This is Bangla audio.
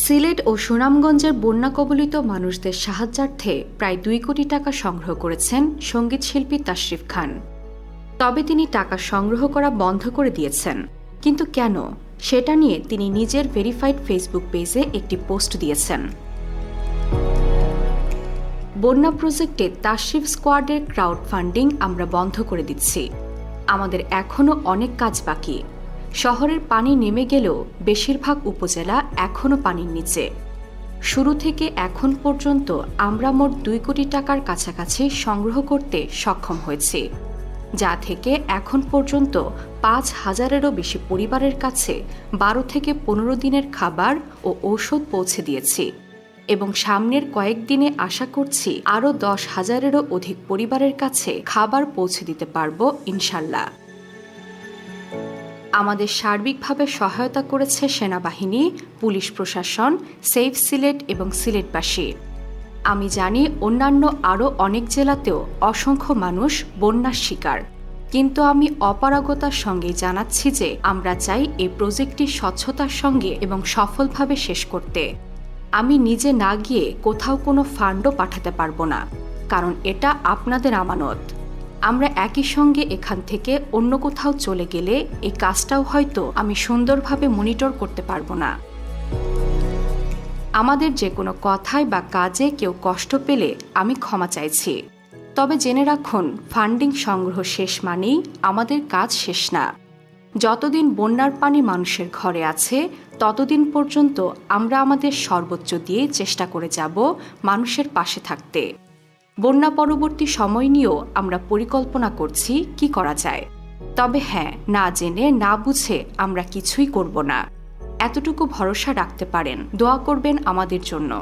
সিলেট ও সুনামগঞ্জের বন্যা কবলিত মানুষদের সাহায্যার্থে প্রায় 2 কোটি টাকা সংগ্রহ করেছেন সঙ্গীতশিল্পী তাশরিফ খান। তবে তিনি টাকা সংগ্রহ করা বন্ধ করে দিয়েছেন। কিন্তু কেন, সেটা নিয়ে তিনি নিজের ভেরিফাইড ফেসবুক পেজে একটি পোস্ট দিয়েছেন। বন্যা প্রজেক্টে তাশরিফ স্কোয়াডের ক্রাউড ফান্ডিং আমরা বন্ধ করে দিচ্ছি। আমাদের এখনও অনেক কাজ বাকি। শহরের পানি নেমে গেলেও বেশিরভাগ উপজেলা এখনও পানির নিচে। শুরু থেকে এখন পর্যন্ত আমরা মোট 2 কোটি টাকার কাছাকাছি সংগ্রহ করতে সক্ষম হয়েছি, যা থেকে এখন পর্যন্ত 5,000-এরও বেশি পরিবারের কাছে 12 থেকে 15 দিনের খাবার ও ঔষধ পৌঁছে দিয়েছি এবং সামনের কয়েকদিনে আশা করছি আরও 10,000-এরও অধিক পরিবারের কাছে খাবার পৌঁছে দিতে পারব ইনশাল্লাহ। আমাদের সার্বিকভাবে সহায়তা করেছে সেনাবাহিনী, পুলিশ প্রশাসন, সেফ সিলেট এবং সিলেটবাসী। আমি জানি অন্যান্য আরও অনেক জেলাতেও অসংখ্য মানুষ বন্যার শিকার, কিন্তু আমি অপারগতার সঙ্গে জানাচ্ছি যে আমরা চাই এই প্রজেক্টটি স্বচ্ছতার সঙ্গে এবং সফলভাবে শেষ করতে। আমি নিজে না গিয়ে কোথাও কোনো ফান্ডও পাঠাতে পারবো না, কারণ এটা আপনাদের আমানত। আমরা একই সঙ্গে এখান থেকে অন্য কোথাও চলে গেলে এই কাজটাও হয়তো আমি সুন্দরভাবে মনিটর করতে পারবো না। আমাদের যে কোনো কথায় বা কাজে কেউ কষ্ট পেলে আমি ক্ষমা চাইছি। তবে জেনে রাখুন, ফান্ডিং সংগ্রহ শেষ মানেই আমাদের কাজ শেষ না। যতদিন বন্যার পানি মানুষের ঘরে আছে ততদিন পর্যন্ত আমরা আমাদের সর্বোচ্চ দিয়ে চেষ্টা করে যাব মানুষের পাশে থাকতে। বন্যা পরবর্তী সময় নিয়েও আমরা পরিকল্পনা করছি কি করা যায়। তবে হ্যাঁ, না জেনে না বুঝে আমরা কিছুই করব না। এতটুকু ভরসা রাখতে পারেন। দোয়া করবেন আমাদের জন্য।